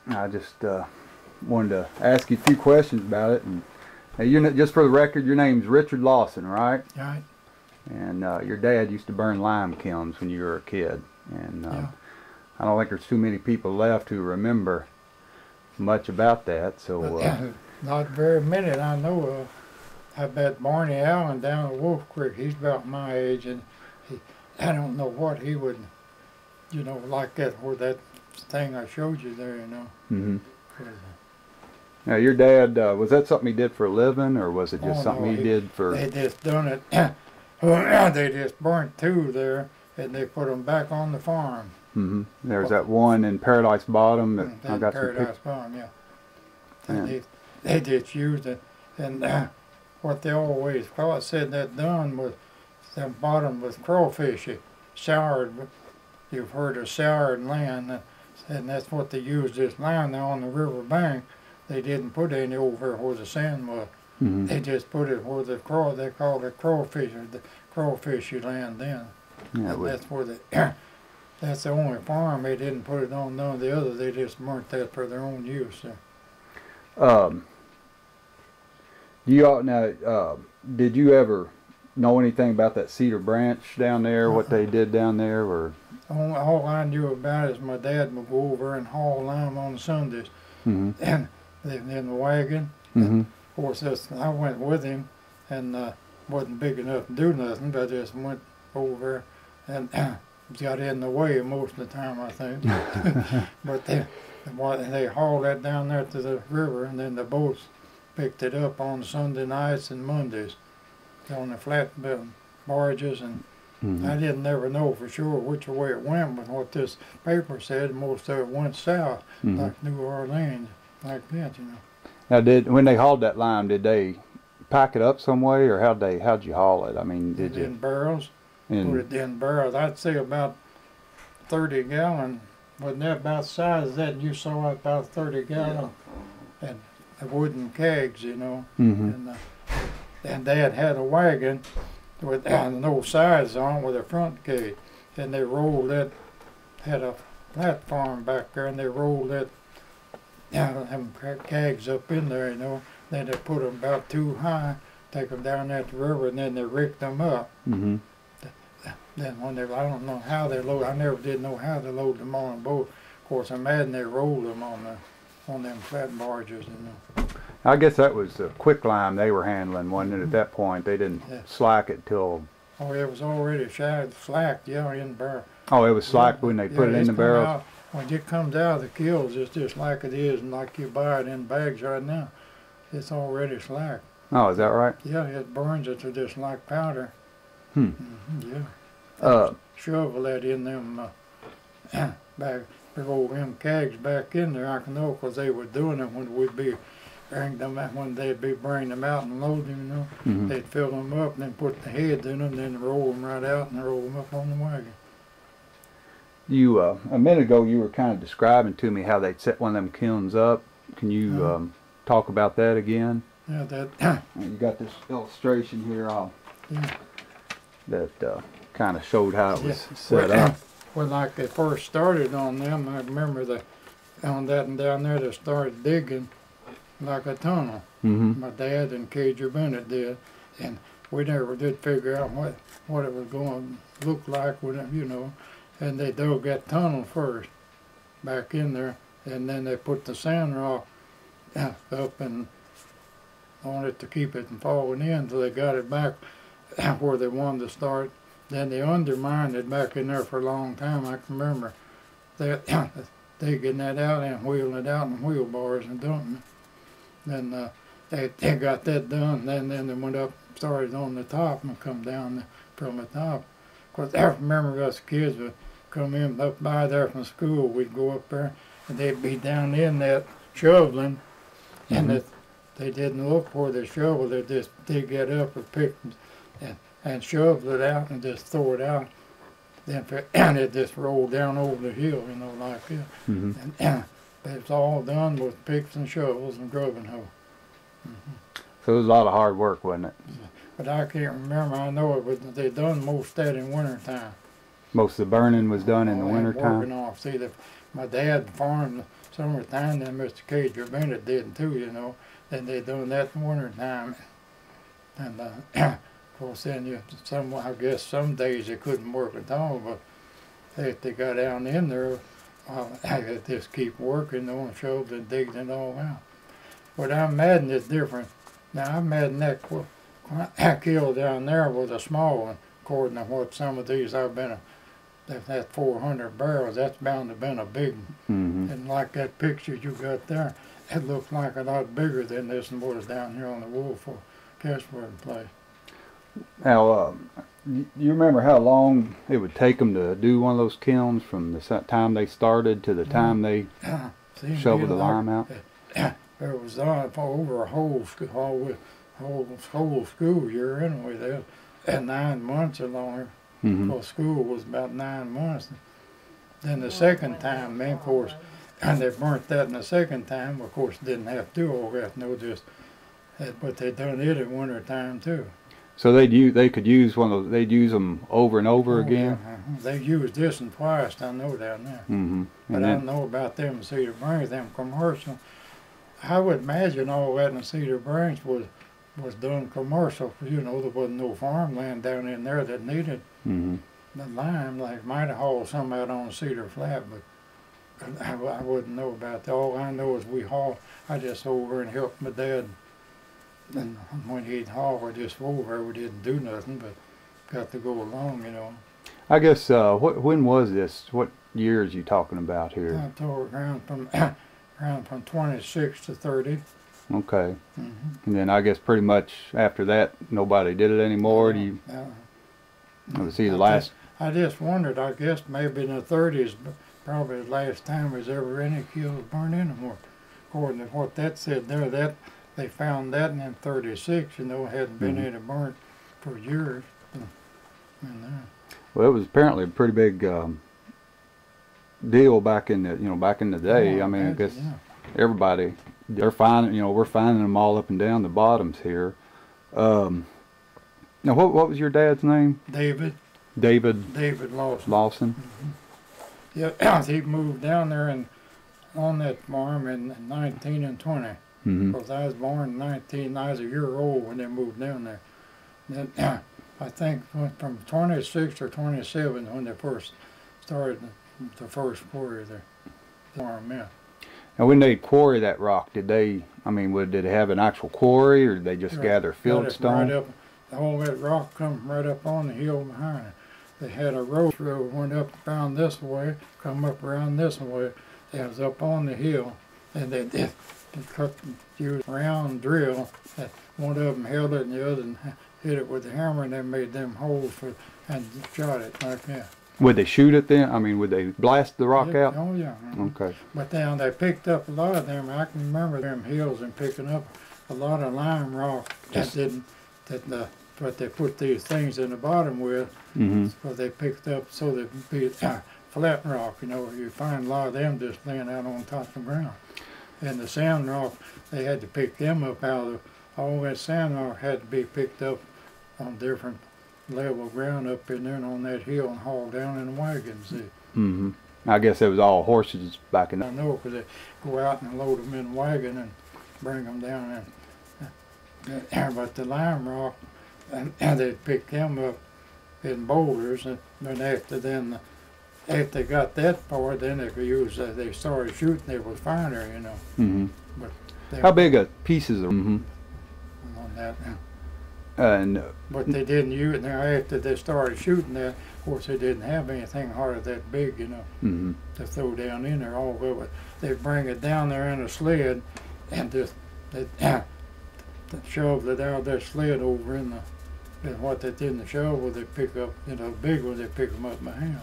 I just wanted to ask you a few questions about it. And you're just for the record, your name's Richard Lawson, right? Right. And your dad used to burn lime kilns when you were a kid. And Yeah. I don't think there's too many people left who remember much about that. So Not very many that I know of. I bet Barney Allen down at Wolf Creek, he's about my age, and I don't know what he would, like that, where that thing I showed you there, Mm-hmm. Now, your dad, was that something he did for a living, or was it just something he did for... They just done it. They just burnt two there, and they put them back on the farm. Mm-hmm. There's that one in Paradise Bottom that I got Paradise Bottom, yeah. And they just used it, and what they always said that done was that bottom was crawfishy, soured. You've heard of soured land, and that's what they used this land there on the river bank. They didn't put any over where the sand was. Mm-hmm. They just put it where they called it crawfish, the crawfishy land then. Yeah, that's where that's the only farm. They didn't put it on none of the other. They just burnt that for their own use. Did you ever know anything about that Cedar Branch down there, what they did down there, or? All I knew about is my dad would go over and haul lime on Sundays, Mm-hmm. and in the wagon. Mm-hmm. And of course, I went with him, and wasn't big enough to do nothing, but I just went over and got in the way most of the time, I think. But they hauled that down there to the river, and then the boats picked it up on Sunday nights and Mondays on the flat barges, and Mm-hmm. I didn't never know for sure which way it went, but what this paper said, most of it went south, Mm-hmm. like New Orleans, like that, Now, when they hauled that lime, did they pack it up some way, or how'd you haul it? I mean, did you? In barrels. Put it in barrels. I'd say about 30 gallon. Wasn't that about the size of that? You saw it about 30 gallon, and the wooden kegs, Mm-hmm. And Dad had a wagon with no sides on with a front gate, and they rolled it. Had a platform back there, and they rolled it. Them kegs up in there, Then they put them about too high, take them down at the river, and then they rigged them up. Mm-hmm. Then when I don't know how they load. I never did know how to load them on a boat. Of course, I imagine they rolled them on them flat barges, I guess that was the quick lime they were handling, wasn't it? At that point, they didn't slack it till. Oh, it was already slacked, in barrel. Oh, it was slacked when they put it in the barrels. When it comes out of the kilns, it's just like it is, and like you buy it in bags right now. It's already slacked. Oh, is that right? Yeah, it burns it to just like powder. Hmm. Yeah. Shovel that in them big old them kegs back in there. I can know because they were doing it when we'd be bring them out, when they'd be bringing them out and load them. Mm-hmm. They'd fill them up and then put the heads in them, then roll them right out and roll them up on the wagon. You a minute ago you were kind of describing to me how they'd set one of them kilns up. Can you talk about that again? Yeah, that. You got this illustration here Yeah. that kind of showed how it was set up. Well, like they first started on them, I remember on that and down there they started digging like a tunnel. Mm-hmm. My dad and Cager Bennett did, and we never did figure out what it was going to look like with them, And they dug that tunnel first, back in there, and then they put the sand rock up and on it to keep it from falling in until they got it back where they wanted to start. Then they undermined it back in there for a long time. I can remember digging that out and wheeling it out in wheelbars and dumping it. Then they got that done. Then they went up, started on the top and come down from the top. Of course, I remember us kids would come in up by there from school. We'd go up there and they'd be down in that shoveling, and they didn't look for the shovel. They'd just dig it up and pick and shovel it out and just throw it out. Then and it just rolled down over the hill, like that. Mm-hmm. And it's all done with picks and shovels and grubbing hoe. Mm-hmm. So it was a lot of hard work, wasn't it? But I can't remember. I know it was they done most of that in winter time. Most of the burning was done in the winter Working time. off. See, my dad farmed summertime, then Mr. Cager Bennett did too, you know. Then they done that in winter time. And of course, then I guess some days they couldn't work at all, but if they got down in there, I just keep working on shovels and digging it all out. But I imagine it's different. Now I imagine that kiln down there was a small one, according to what some of these I've been. That 400 barrels, that's bound to have been a big one. And like that picture you got there, it looked like a lot bigger than this and what is down here on the wall for Cashburn place. Now, you remember how long it would take them to do one of those kilns from the time they started to the time they shoveled the lime out? There was for over a whole school year anyway. There, and 9 months or longer. So school was about 9 months. Then the second time, man, of course, and they burnt that in the second time. Of course, didn't have to do all that. No, just but they done it in winter time too. So they could use one of those. They'd use them over and over again. Yeah. They used this one twice. I know down there. But I don't know about them in Cedar Branch. Them commercial. I would imagine all that in Cedar Branch was done commercial. You know, there wasn't no farmland down in there that needed the lime. Like might have hauled some out on Cedar Flat, but I wouldn't know about that. All I know is we hauled. I just over and helped my dad. And when he'd haul, we just over. We didn't do nothing, but got to go along, you know. I guess when was this? What years you talking about here? I told around from 26 to 30. Okay. And then I guess pretty much after that, nobody did it anymore. Do you? Let's see the last. I just wondered. I guess maybe in the 30s, probably the last time was ever any kilns burned anymore. According to what that said there, that they found that in 36. You know, hadn't been any burnt for years. Well, it was apparently a pretty big deal back in the day. I mean, I guess everybody. They're finding, we're finding them all up and down the bottoms here. Now, what was your dad's name? David. David Lawson. Lawson. Yeah, he moved down there and on that farm in 19 and 20. Because I was born in 19. I was a year old when they moved down there. Then I think from 26 or 27 when they first started the first quarry there. Farm, yeah. Now, when they quarry that rock, did they have an actual quarry, or did they just gather fieldstone? Right up, all that rock come right up on the hill behind it. They had a road went up around this way, come up around this way. It was up on the hill, and they used a round drill. One of them held it, and the other hit it with a hammer, and they made them holes and shot it like that. Would they shoot it then? I mean, would they blast the rock out? Oh yeah. Okay. But then they picked up a lot of them. I can remember them hills and picking up a lot of lime rock but they put these things in the bottom with. So they picked up so they'd be flat rock. You know, you find a lot of them just laying out on top of the ground. And the sand rock, they had to pick them up out of all that sand rock had to be picked up on different level ground up in there and on that hill and hauled down in wagons. I guess it was all horses back in the... I know, because they go out and load them in a wagon and bring them down. But the lime rock, and they pick them up in boulders, and then after they got that far, then they could use. They started shooting. It was finer, you know. But how big a pieces are on that? But they didn't use it. Now after they started shooting that, of course they didn't have anything hardly that big, you know, to throw down in there. All of it, they bring it down there in a sled, and just they shoved it out of their sled over in the. And what they didn't shovel, they pick up, big ones. They pick them up by hand.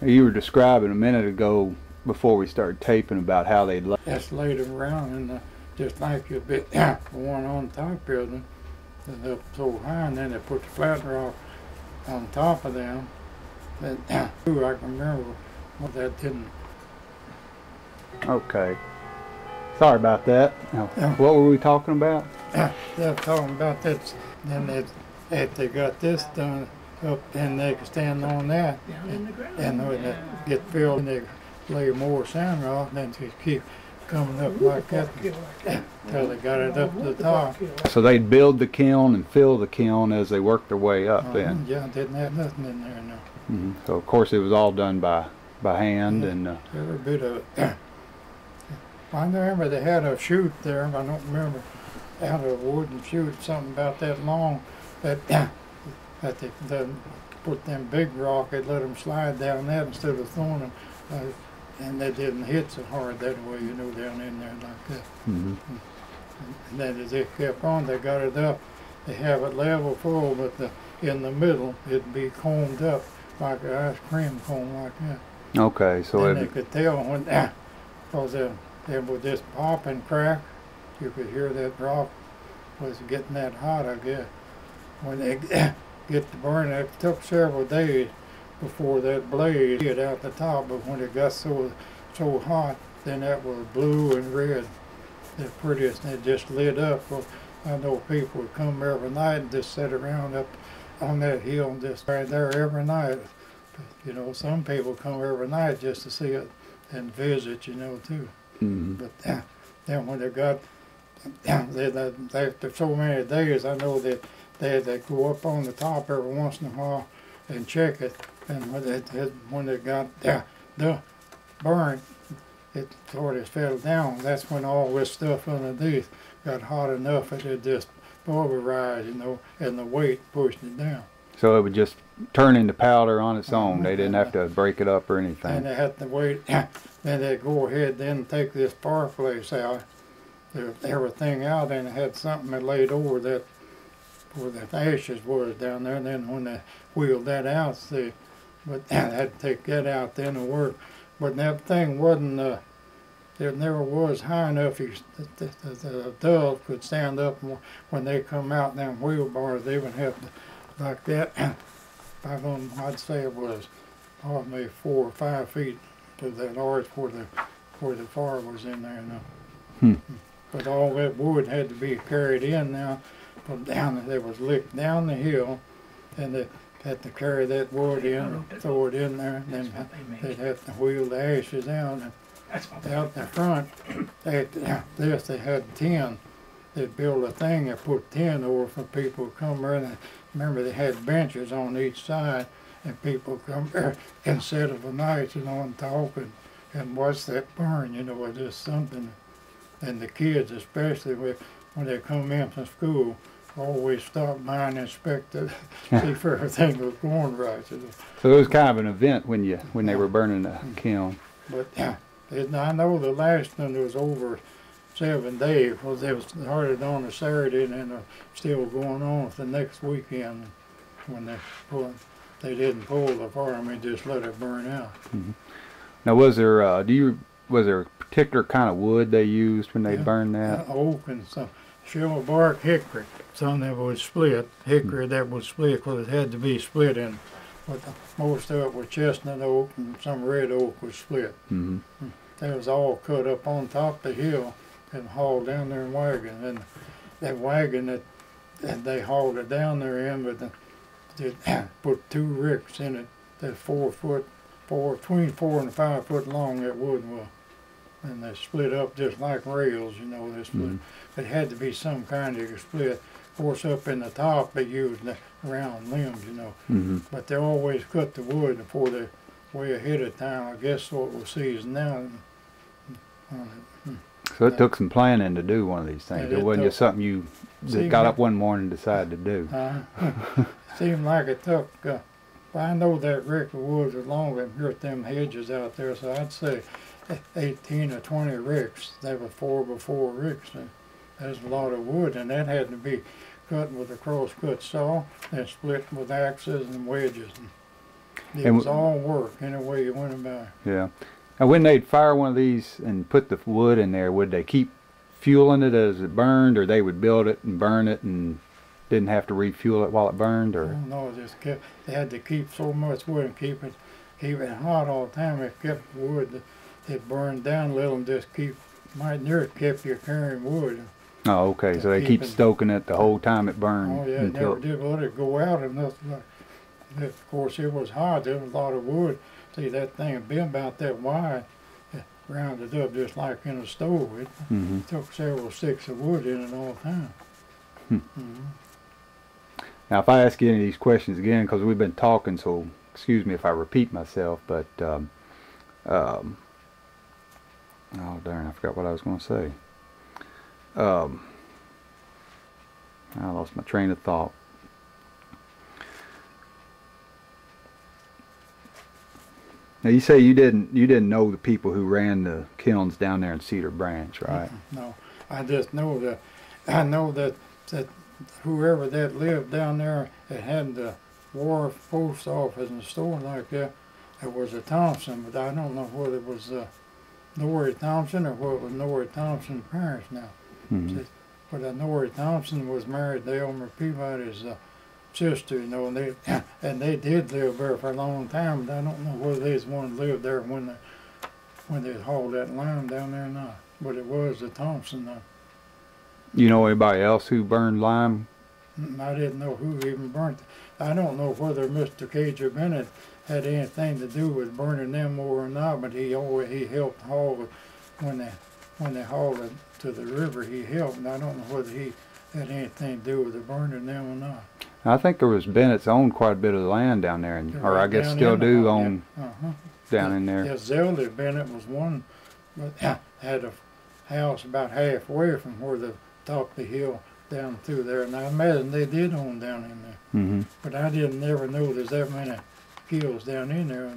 You were describing a minute ago before we started taping about how they'd just laid them around and just like you bit the one on top of them. Up so high, and then they put the flat rock on top of them. But I can remember what that didn't. Okay. Sorry about that. Now, what were we talking about? They're talking about that. Then if they got this done, up, and they could stand on that, and when it get filled, and they lay more sand rock, and then they keep coming up like that until they got it up to the top. So they'd build the kiln and fill the kiln as they worked their way up then? Yeah, didn't have nothing in there, no. So of course it was all done by hand, and every bit of it. I remember they had a chute there, I don't remember, out of a wooden chute, something about that long, that they put them big rock, they'd let them slide down that instead of throwing them, and they didn't hit so hard that way, you know, down in there like that. And then as they kept on, they got it up, they have it level full, but in the middle, it'd be combed up like an ice cream cone like that. Okay, so and they could tell when, because it would just pop and crack. You could hear that rock was getting that hot, I guess. When they get to burn, it took several days before that blaze hit out the top, but when it got so hot, then that was blue and red. The prettiest, and it just lit up. Well, I know people would come every night and just sit around up on that hill and just right there every night. You know, some people come every night just to see it and visit, you know, too. But then when they got, after so many days, I know that they go up on the top every once in a while and check it. And when they got burnt, it sort of fell down. That's when all this stuff underneath got hot enough that it just pulverized, you know, and the weight pushed it down. So it would just turn into powder on its own. They didn't have to break it up or anything. And they had to wait. Then they'd go ahead and take this fireplace out, everything out, and it had something that laid over that where the ashes was down there. And then when they wheeled that out, see, but they had to take that out then to work. But that thing wasn't, it never was high enough. The dove could stand up when they come out. Them wheelbars, they would have to, like that. I'd say it was probably 4 or 5 feet to that arch where the fire was in there now. But all that wood had to be carried in now from down. They was licked down the hill, and they had to carry that wood in, throw it in there, and then they'd have to wheel the ashes out. And out the front, they had tin. They'd build a thing and put tin over for people to come there. And remember, they had benches on each side, and people come there and sit of the night, you know, and talk and watch that burn, you know, it's just something. And the kids, especially when they come in from school, always stop by and inspect it, see if everything was going right. So it was kind of an event when they were burning the kiln. But I know the last one was over 7 days, because it was started on a Saturday and then still going on for the next weekend when they didn't pull the fire, I mean, just let it burn out. Now, was there a particular kind of wood they used when they burned that? Oak and some shell bark hickory. Some that was split, hickory that was split because it had to be split in. But most of it was chestnut oak and some red oak was split. They was all cut up on top of the hill and hauled down there in wagon. And that wagon that they hauled it down there in, but they put 2 ricks in it that between 4 and 5 foot long that wood was. And they split up just like rails, you know, they split. It had to be some kind of split. Of course, up in the top, they used the round limbs, you know. But they always cut the wood before they way ahead of time. I guess so it was seasoned now. So it took some planning to do one of these things. It wasn't just something you just got up one morning and decided to do. Seemed like it took, well, I know that rick of wood was longer than here them hedges out there, so I'd say 18 or 20 ricks. They were 4x4 ricks. There's a lot of wood, and that had to be cut with a cross-cut saw and split with axes and wedges. It was all work, any way you went about. Yeah. Now, when they'd fire one of these and put the wood in there, would they keep fueling it as it burned, or they would build it and burn it and didn't have to refuel it while it burned? Or no, just kept. They had to keep so much wood and keep it hot all the time. It kept the wood. It burned down a little and just might near it kept you carrying wood. Oh, okay. So they keep stoking it the whole time it burned. Oh yeah, never did let it go out enough. Of course, it was hard. There was a lot of wood. See, that thing had been about that wide, rounded up just like in a stove. It took several sticks of wood in it all the time. Now, if I ask you any of these questions again, because we've been talking, so excuse me if I repeat myself, but oh darn, I forgot what I was going to say. I lost my train of thought. Now you say you didn't know the people who ran the kilns down there in Cedar Branch, right? No, I just know that I know that whoever that lived down there that had the wharf, post office, and store like that, it was a Thompson, but I don't know whether it was Norrie Thompson or whether it was Norrie Thompson's parents now. But Norrie Thompson was married to Elmer Peabody's sister, you know, and they did live there for a long time, but I don't know whether they was one that lived there when they hauled that lime down there or not. But it was the Thompson. You know anybody else who burned lime? I didn't know who even burnt it. I don't know whether Mr. Cager Bennett had anything to do with burning them or not, but he helped haul it when they hauled it to the river. He helped, and I don't know whether he had anything to do with the burning them or not. I think there was Bennett's owned quite a bit of the land down there, or I guess still do own down in there. Yeah, Zelda Bennett was one, but had a house about halfway from where the top of the hill down through there, and I imagine they did own down in there. But I didn't never know there's that many kilns down in there. I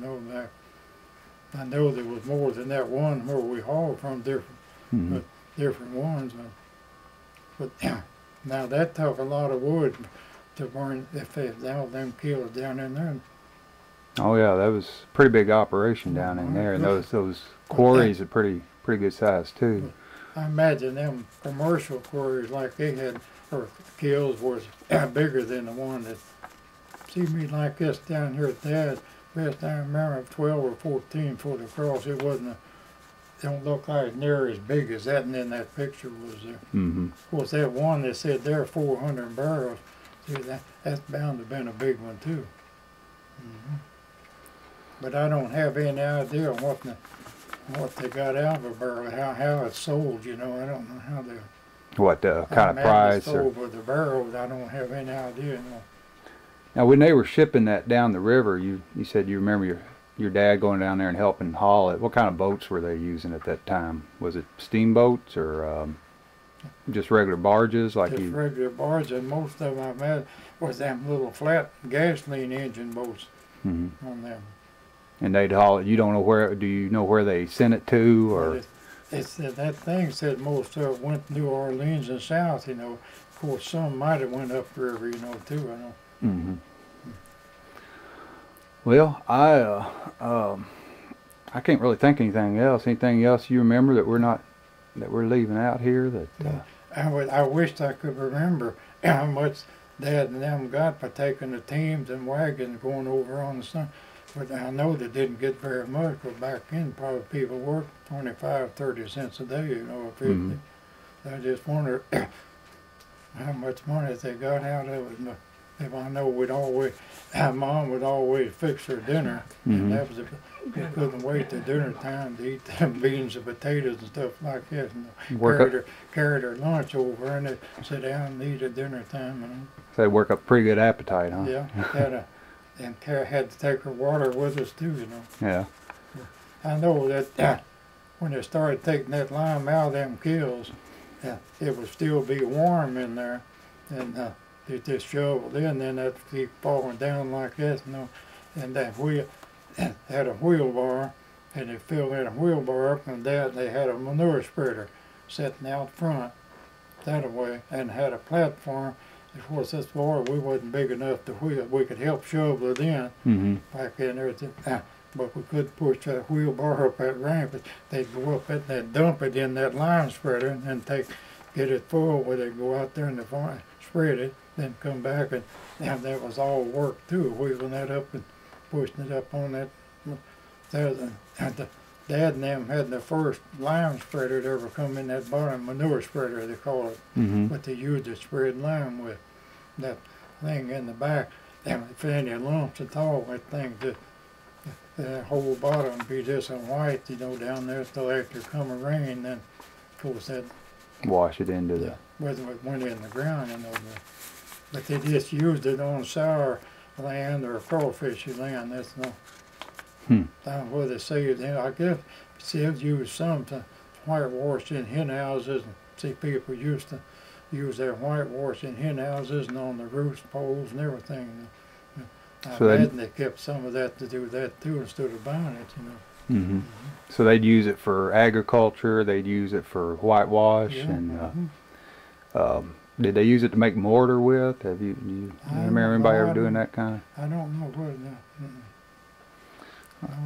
know there was more than that one where we hauled from different ones. But now that took a lot of wood to burn if they had all them kilns down in there. Oh yeah, that was a pretty big operation down in there, and those quarries are pretty good size too. I imagine them commercial quarries like they had, or kilns, was bigger than the one that seemed to me like this down here at Dad. Best I remember, 12 or 14 foot across. It wasn't. Don't look like near as big as that, and then that picture was there. Of course, that one they said there 400 barrels. See, that's bound to have been a big one too. But I don't have any idea what they got out of a barrel, how it's sold. You know, I don't know how they. What kind of price? Sold with the barrel, I don't have any idea. No. Now, when they were shipping that down the river, you said you remember your dad going down there and helping haul it. What kind of boats were they using at that time? Was it steamboats or just regular barges? Regular barges, and most of them I've had was them little flat gasoline engine boats on them. And they'd haul it. You don't know where? Do you know where they sent it to, or? That thing said most of it went to New Orleans and south. You know, of course, some might have went up the river. You know, too. I know. Well, I can't really think of anything else. Anything else you remember that we're leaving out here? That I wished I could remember how much Dad and them got for taking the teams and wagons going over on the sun. But I know they didn't get very much, but back then probably people worked 25, 30 cents a day, you know, or 50. I just wonder how much money they got out of it. If I know Mom would always fix her dinner, and that was we couldn't wait till dinner time to eat them beans and potatoes and stuff like that. And carried her lunch over and they'd sit down and eat at dinner time. And so they work up a pretty good appetite, huh? Yeah, and had to take her water with us too, you know. Yeah. I know that when they started taking that lime out of them kilns, it would still be warm in there, and they just shoveled in, then that keep falling down like this, you know. And that wheel had a wheelbar, and they filled that wheelbar up, and they had a manure spreader sitting out front that way, and had a platform. Of course, this floor we wasn't big enough to wheel. We could help shovel it in back in there, but we couldn't push that wheelbar up that ramp. They'd go up it and they'd dump it in that lime spreader, and then get it full. Where they'd go out there and spread it, then come back, and that was all work too, wheeling that up and pushing it up on that. Dad and them had the first lime spreader that ever come in that bottom, manure spreader they call it, what they used to spread lime with. That thing in the back, and if any lumps at all, I think the whole bottom be just in white, you know, down there till after come a rain, then of course that Wash it into the. whether it went in the ground, you know. But they just used it on sour land or crawfishy land. That's no. Down where they say it, I guess they've used some to whitewash in hen houses. And see, people used to use their whitewash in hen houses and on the roost poles and everything. I imagine they kept some of that to do that too instead of buying it, you know. So they'd use it for agriculture. They'd use it for whitewash, did they use it to make mortar with? Have you remember anybody ever doing that kind of? I don't know what.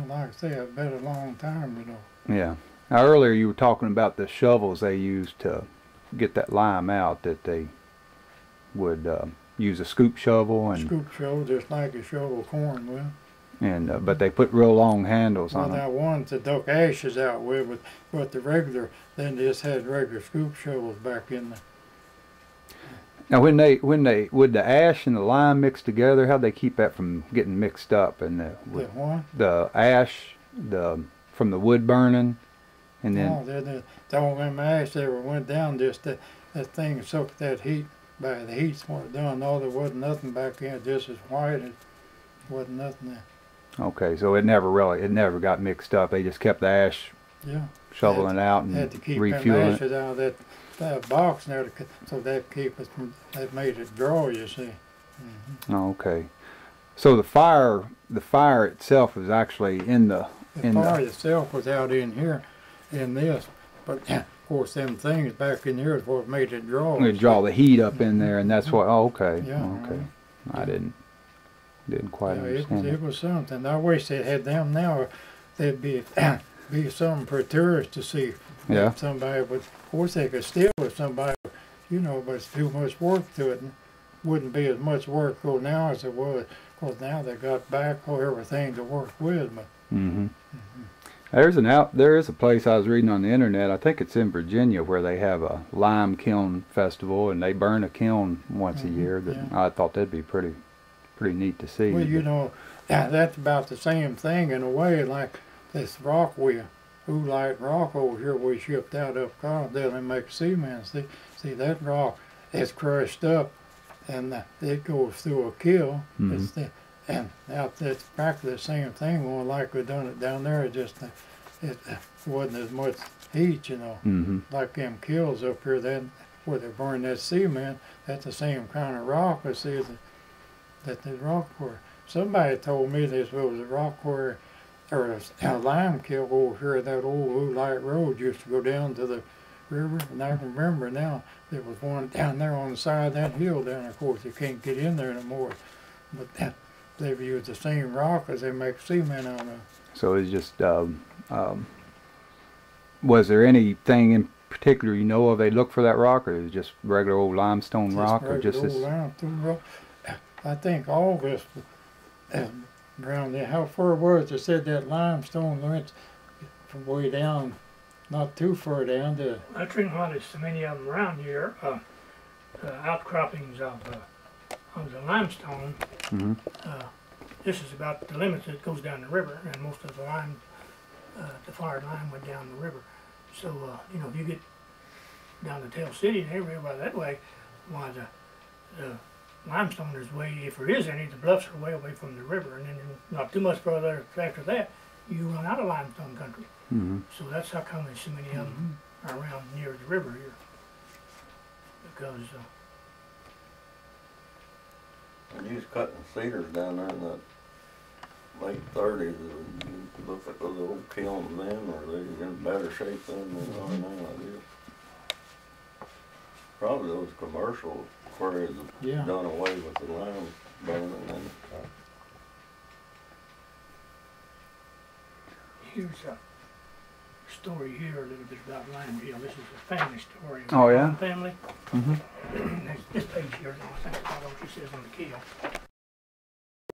Like I say, it's been a long time, you know. Yeah. Now earlier you were talking about the shovels they used to get that lime out. That they would use a scoop shovel and. Scoop shovel, just like a shovel corn with. And but they put real long handles on them. Well, that one to duck ashes out with, but the regular, then they just had regular scoop shovels back in there. Now, when would the ash and the lime mix together? How'd they keep that from getting mixed up? And the ash, from the wood burning, and then all them ash ever went down. Just that thing soaked that heat. By the heat's what it done. No, there wasn't nothing back in. Just as white. It wasn't nothing there. Okay, so it never got mixed up. They just kept the ash, shoveling it out and had to keep refueling ashes out of that box there, so that that made it draw. You see. Oh, okay. So the fire itself was actually in the. The fire itself was out in here, in this, but of course them things back in here is what made it draw. It draw the heat up in there, and that's what. Oh, okay. Yeah. Okay. I didn't quite understand. It was something. I wish they had them now. There'd be something for tourists to see. Yeah. Somebody would, of course, they could steal if somebody, you know, but it's too much work to it. And wouldn't be as much work now as it was. Because now they got backhoe, everything to work with. But. There is a place I was reading on the internet. I think it's in Virginia where they have a lime kiln festival, and they burn a kiln once a year. I thought that'd be pretty neat to see. Well, you know, that's about the same thing in a way, like this rock oolite rock over here we shipped out of Colorado and make cement. See that rock is crushed up, and it goes through a kiln. And out that's practically the same thing. More like we done it down there, it wasn't as much heat, you know. Like them kilns up here, where they burn that cement, that's the same kind of rock. I see that the rock quarry. Somebody told me this was a rock quarry or a lime kiln over here. That old Oolite Road used to go down to the river, and I remember now there was one down there on the side of that hill down there. Of course, you can't get in there anymore, but they've used the same rock as they make cement out of. So it's just, was there anything in particular you know of they look for that rock, or is it just regular old limestone rock, or just this? Limestone rock. I think all this around there. How far was it? They said that limestone went from way down, not too far down to. That's the reason why there's so many of them around here. Outcroppings of the limestone. This is about the limit that goes down the river, and most of the lime, the fired lime went down the river. So you know, if you get down to Tell City and everywhere that way, why the limestone is way, if there is any, the bluffs are way away from the river, and then not too much further after that, you run out of limestone country. So that's how come there's so many of them around near the river here, because. And you was cutting cedars down there in the late 30s. You look at those old kilns then, or they in better shape then than they are now, I guess. Probably those commercial quarries have done away with the lime burning. And here's a story here, a little bit about lime hill. This is a family story of the family. This page here, I think it's about what she says on the kiln.